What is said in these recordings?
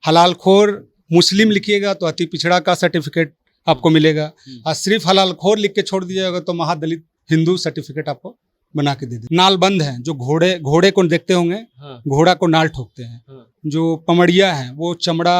हलाल खोर मुस्लिम लिखिएगा तो अति पिछड़ा का सर्टिफिकेट आपको मिलेगा, और सिर्फ हलाल खोर लिख के छोड़ दीजिएगा तो महादलित हिंदू सर्टिफिकेट आपको बना के दे दे। नालबंद हैं जो घोड़े को देखते होंगे, घोड़ा को नाल ठोकते हैं। जो पमड़िया हैं वो चमड़ा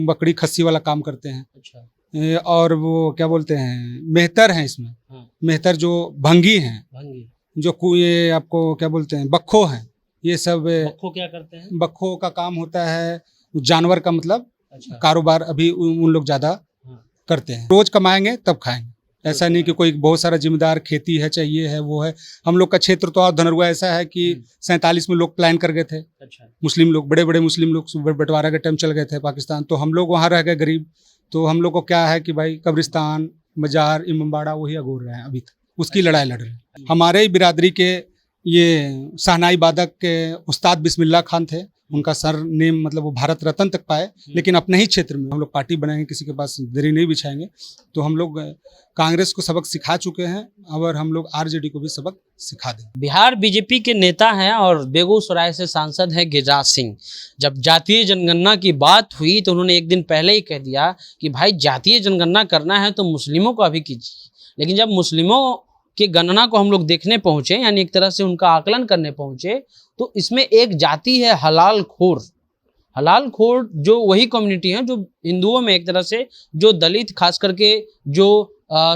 बकरी खस्सी वाला काम करते हैं। अच्छा। और वो क्या बोलते हैं, मेहतर हैं इसमें। मेहतर जो भंगी हैं, जो ये आपको क्या बोलते हैं, बख्खो हैं। ये सब बख्खो क्या करते हैं? बख्खो का काम होता है जानवर का मतलब अच्छा। कारोबार अभी उन लोग ज्यादा करते हैं। रोज कमाएंगे तब खाएंगे, ऐसा नहीं कि कोई बहुत सारा जिम्मेदार खेती है चाहिए है वो है। हम लोग का क्षेत्र तो और धनरुआ ऐसा है कि 47 में लोग प्लान कर गए थे। अच्छा। मुस्लिम लोग, बड़े बड़े मुस्लिम लोग बंटवारा के टाइम चल गए थे पाकिस्तान, तो हम लोग वहाँ रह गए गरीब। तो हम लोग को क्या है कि भाई कब्रिस्तान, मजार, इमामबाड़ा वही अगोर रहे हैं अभी तक, उसकी लड़ाई लड़ रहे हैं। हमारे बिरादरी के ये शहनाई वादक के उस्ताद बिस्मिल्लाह खान थे, उनका सर नेम मतलब वो भारत रत्न तक पाए, लेकिन अपने ही क्षेत्र में हम लोग पार्टी बनाएंगे, किसी के पास दरी नहीं बिछाएंगे। तो हम लोग कांग्रेस को सबक सिखा चुके हैं और हम लोग आरजेडी को भी सबक सिखा दें। बिहार बीजेपी के नेता हैं और बेगूसराय से सांसद हैं गिरिराज सिंह। जब जातीय जनगणना की बात हुई तो उन्होंने एक दिन पहले ही कह दिया कि भाई जातीय जनगणना करना है तो मुस्लिमों को अभी कीजिए। लेकिन जब मुस्लिमों की गणना को हम लोग देखने पहुंचे, यानी एक तरह से उनका आकलन करने पहुंचे, तो इसमें एक जाति है हलाल खोर। हलाल खोर जो वही कम्युनिटी है जो हिंदुओं में एक तरह से जो दलित खास करके जो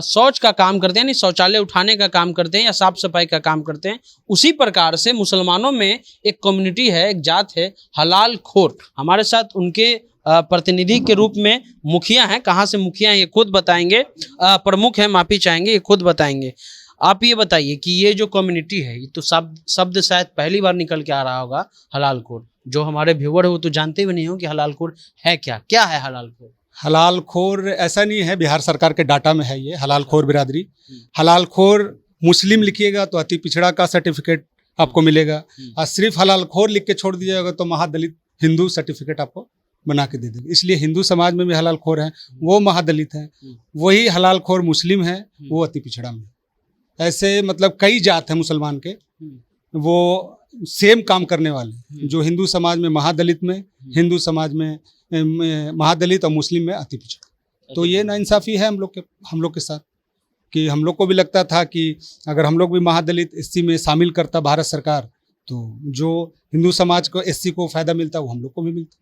शौच का काम करते हैं, यानी शौचालय उठाने का काम करते हैं या साफ सफाई का काम करते हैं, उसी प्रकार से मुसलमानों में एक कम्युनिटी है, एक जात है हलाल खोर। हमारे साथ उनके प्रतिनिधि के रूप में मुखिया हैं। कहाँ से मुखिया हैं ये खुद बताएंगे, प्रमुख हैं माफी चाहेंगे, ये खुद बताएंगे। आप ये बताइए कि ये जो कम्युनिटी है, ये तो शब्द शायद पहली बार निकल के आ रहा होगा हलाल खोर। जो हमारे व्यूअर है वो तो जानते भी नहीं हो कि हलाल खोर है क्या है हलाल खोर। हलाल खोर ऐसा नहीं है, बिहार सरकार के डाटा में है ये हलाल खोर बिरादरी। हलाल खोर मुस्लिम लिखिएगा तो अति पिछड़ा का सर्टिफिकेट आपको मिलेगा, और सिर्फ हलाल खोर लिख के छोड़ दीजिएगा तो महादलित हिंदू सर्टिफिकेट आपको बना के दे देंगे। इसलिए हिंदू समाज में भी हलाल खोर हैं, वो महादलित हैं। वही हलाल खोर मुस्लिम है, वो अति पिछड़ा में। ऐसे मतलब कई जात हैं मुसलमान के, वो सेम काम करने वाले, जो हिंदू समाज में महादलित में, हिंदू समाज में महादलित और मुस्लिम में अति पिछड़ा। तो ये नाइंसाफ़ी है हम लोग के साथ, कि हम लोग को भी लगता था कि अगर हम लोग भी महादलित एससी में शामिल करता भारत सरकार, तो जो हिंदू समाज को एससी को फायदा मिलता वो हम लोग को भी मिलता।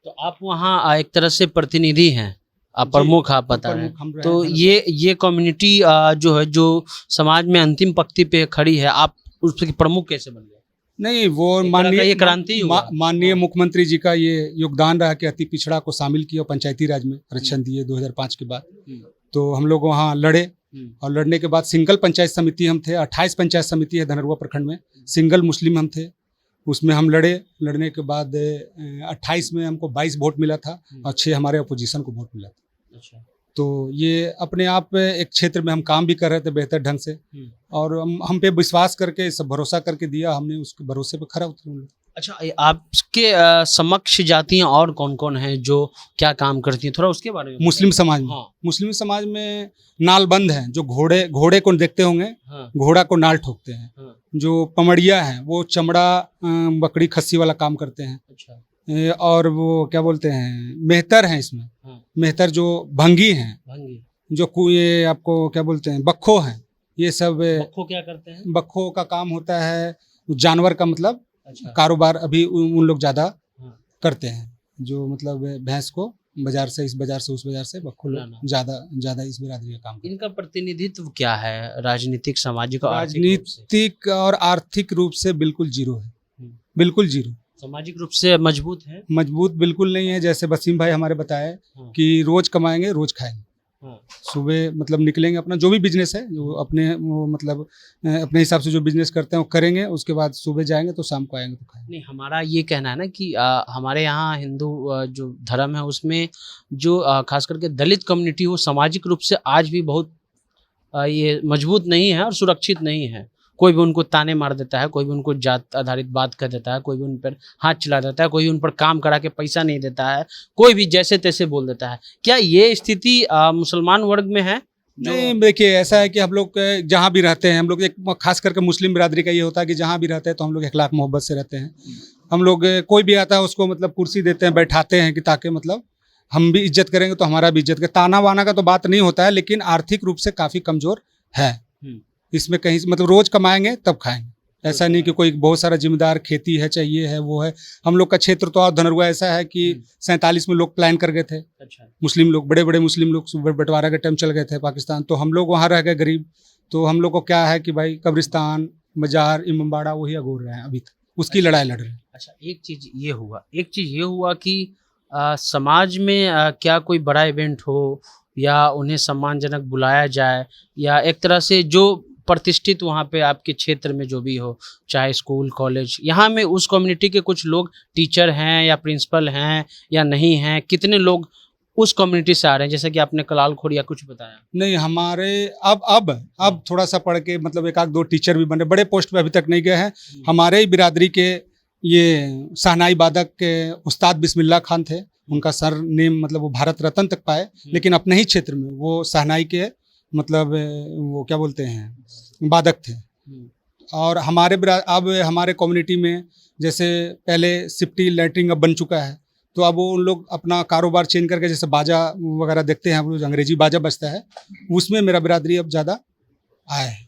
तो आप वहाँ एक तरह से प्रतिनिधि हैं, आप प्रमुख, आप बता रहे हैं। तो ये कम्युनिटी जो है, जो समाज में अंतिम पंक्ति पे खड़ी है, आप उसके प्रमुख कैसे बन गए? नहीं, वो माननीय मुख्यमंत्री जी का ये योगदान रहा कि अति पिछड़ा को शामिल किया, पंचायती राज में आरक्षण दिए 2005 के बाद। तो हम लोग वहाँ लड़े, और लड़ने के बाद सिंगल पंचायत समिति हम थे, 28 पंचायत समिति है धनरुआ प्रखंड में, सिंगल मुस्लिम हम थे, उसमें हम लड़ने के बाद 28 में हमको 22 वोट मिला था और 6 हमारे अपोजिशन को वोट मिला था। अच्छा। तो ये अपने आप एक क्षेत्र में हम काम भी कर रहे थे बेहतर ढंग से, और हम पे विश्वास करके सब भरोसा करके दिया, हमने उसके भरोसे पे खरा उतरे हम लोग। अच्छा, आपके समक्ष जातियां और कौन कौन हैं जो क्या काम करती हैं, थोड़ा उसके बारे में? मुस्लिम समाज में, मुस्लिम समाज में नालबंद हैं जो घोड़े को देखते होंगे, घोड़ा को नाल ठोकते हैं। जो पमड़िया हैं वो चमड़ा बकरी खस्सी वाला काम करते हैं। अच्छा। और वो क्या बोलते हैं, मेहतर हैं इसमें। मेहतर जो भंगी हैं, जो ये आपको क्या बोलते हैं, बख्खो हैं। ये सब बख्खो क्या करते हैं? बख्खो का काम होता है जानवर का मतलब कारोबार अभी उन लोग ज्यादा करते हैं, जो मतलब भैंस को बाजार से, इस बाजार से उस बाजार से बख्खो लोग ज्यादा इस बिरादरी का काम। इनका प्रतिनिधित्व क्या है राजनीतिक, सामाजिक और आर्थिक रूप से बिल्कुल जीरो है, बिल्कुल जीरो। सामाजिक रूप से मजबूत है? मजबूत बिल्कुल नहीं है। जैसे वसीम भाई हमारे बताए कि रोज कमाएंगे रोज खाएंगे। सुबह मतलब निकलेंगे, अपना जो भी बिजनेस है जो अपने वो मतलब अपने हिसाब से जो बिजनेस करते हैं वो करेंगे, उसके बाद सुबह जाएंगे तो शाम को आएंगे तो खाएंगे। नहीं, हमारा ये कहना है ना कि हमारे यहाँ हिंदू जो धर्म है उसमें जो खास करके दलित कम्युनिटी वो सामाजिक रूप से आज भी बहुत ये मजबूत नहीं है और सुरक्षित नहीं है। कोई भी उनको ताने मार देता है, कोई भी उनको जात आधारित बात कर देता है, कोई भी उन पर हाथ चला देता है, कोई भी उन पर काम करा के पैसा नहीं देता है, कोई भी जैसे तैसे बोल देता है। क्या ये स्थिति मुसलमान वर्ग में है? नहीं देखिए, ऐसा है कि हम लोग जहाँ भी रहते हैं, हम लोग एक खास करके मुस्लिम बिरादरी का ये होता है कि जहाँ भी रहते हैं तो हम लोग अखलाक मोहब्बत से रहते हैं। हम लोग कोई भी आता है उसको मतलब कुर्सी देते हैं, बैठाते हैं कि ताकि मतलब हम भी इज्जत करेंगे तो हमारा भी इज्जत करें। ताना वाना का तो बात नहीं होता है, लेकिन आर्थिक रूप से काफ़ी कमज़ोर है। इसमें कहीं मतलब रोज़ कमाएंगे तब खाएंगे, ऐसा नहीं कि कोई बहुत सारा जिम्मेदार खेती है, चाहिए है, वो है। हम लोग का क्षेत्र तो धनरुआ ऐसा है कि 47 में लोग प्लान कर गए थे। अच्छा। मुस्लिम लोग, बड़े बड़े मुस्लिम लोग बंटवारा के टाइम चल गए थे पाकिस्तान, तो हम लोग वहाँ रह गए गरीब। तो हम लोग को क्या है कि भाई कब्रिस्तान, मजार, इमामबाड़ा वही अगोर रहे हैं अभी तक, उसकी लड़ाई लड़ रहे हैं। अच्छा, एक चीज ये हुआ कि समाज में क्या कोई बड़ा इवेंट हो या उन्हें सम्मानजनक बुलाया जाए, या एक तरह से जो प्रतिष्ठित वहाँ पे आपके क्षेत्र में जो भी हो, चाहे स्कूल कॉलेज, यहाँ में उस कम्युनिटी के कुछ लोग टीचर हैं या प्रिंसिपल हैं या नहीं हैं, कितने लोग उस कम्युनिटी से आ रहे हैं, जैसे कि आपने कलाल खोर या कुछ बताया? नहीं, हमारे अब थोड़ा सा पढ़ के मतलब एक आध दो टीचर भी बने, बड़े पोस्ट पे अभी तक नहीं गए हैं। हमारे ही बिरादरी के ये शहनाई वादक के उस्ताद बिस्मिल्लाह खान थे, उनका सर नेम मतलब वो भारत रत्न तक पाए, लेकिन अपने ही क्षेत्र में वो शहनाई के मतलब वो क्या बोलते हैं वादक थे। और अब हमारे कम्युनिटी में जैसे पहले सिफ्टी लैटरिंग अब बन चुका है, तो अब वो उन लोग अपना कारोबार चेंज करके जैसे बाजा वगैरह देखते हैं, वो अंग्रेजी बाजा बजता है, उसमें मेरा बिरादरी अब ज़्यादा आया है।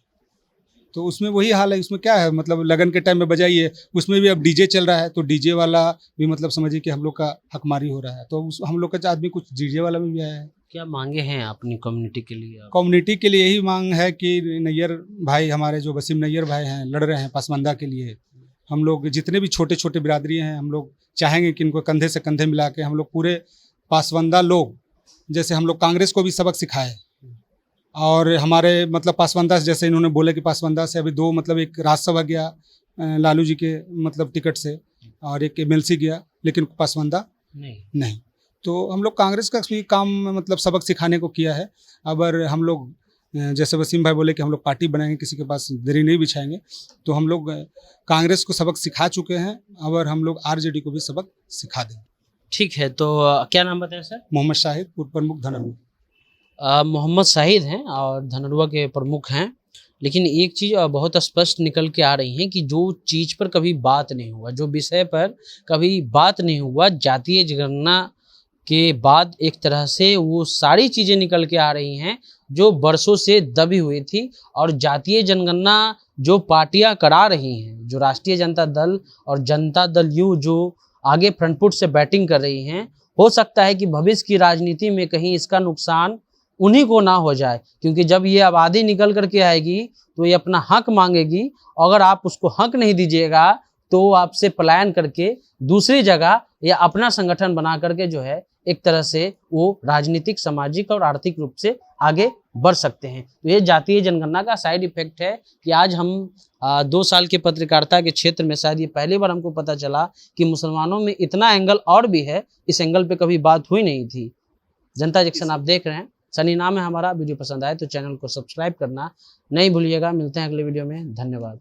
तो उसमें वही हाल है, उसमें क्या है मतलब लगन के टाइम में बजाइए, उसमें भी अब डीजे चल रहा है, तो डीजे वाला भी मतलब समझिए कि हम लोग का हकमारी हो रहा है, तो हम लोग का आदमी कुछ डीजे वाला में भी आया है। क्या मांगे हैं अपनी कम्युनिटी के लिए? कम्युनिटी के लिए यही मांग है कि नैयर भाई हमारे जो वसीम नैयर भाई हैं लड़ रहे हैं पसमानदा के लिए। हम लोग जितने भी छोटे छोटे बिरादरी हैं, हम लोग चाहेंगे कि इनको कंधे से कंधे मिला के हम लोग पूरे पासवंदा लोग, जैसे हम लोग कांग्रेस को भी सबक सिखाए, और हमारे मतलब पासवंदा से जैसे इन्होंने बोले कि पासवंदा से अभी 2 मतलब एक राज्यसभा गया लालू जी के मतलब टिकट से, और एक MLC गया, लेकिन पासवंदा नहीं। तो हम लोग कांग्रेस का भी काम मतलब सबक सिखाने को किया है। अगर हम लोग जैसे वसीम भाई बोले कि हम लोग पार्टी बनाएंगे, किसी के पास दरी नहीं बिछाएंगे, तो हम लोग कांग्रेस को सबक सिखा चुके हैं, और हम लोग RJD को भी सबक सिखा देंगे। ठीक है, तो क्या नाम बताया सर? मोहम्मद शाहिद, पूर्व प्रमुख धनरुआ। मोहम्मद शाहिद हैं और धनरुआ के प्रमुख हैं। लेकिन एक चीज़ बहुत स्पष्ट निकल के आ रही है कि जो चीज़ पर कभी बात नहीं हुआ, जो विषय पर कभी बात नहीं हुआ, जातीय जनगणना के बाद एक तरह से वो सारी चीज़ें निकल के आ रही हैं जो बरसों से दबी हुई थी। और जातीय जनगणना जो पार्टियां करा रही हैं, जो राष्ट्रीय जनता दल और जनता दल यू जो आगे फ्रंट फुट से बैटिंग कर रही हैं, हो सकता है कि भविष्य की राजनीति में कहीं इसका नुकसान उन्हीं को ना हो जाए, क्योंकि जब ये आबादी निकल करके आएगी तो ये अपना हक मांगेगी। अगर आप उसको हक नहीं दीजिएगा तो आपसे पलायन करके दूसरी जगह या अपना संगठन बना करके जो है एक तरह से वो राजनीतिक, सामाजिक और आर्थिक रूप से आगे बढ़ सकते हैं। तो ये जातीय जनगणना का साइड इफेक्ट है कि आज हम 2 साल के पत्रकारिता के क्षेत्र में शायद ये पहली बार हमको पता चला कि मुसलमानों में इतना एंगल और भी है, इस एंगल पे कभी बात हुई नहीं थी। जनता जंक्शन आप देख रहे हैं, सनी नाम है हमारा। वीडियो पसंद आए तो चैनल को सब्सक्राइब करना नहीं भूलिएगा। मिलते हैं अगले वीडियो में, धन्यवाद।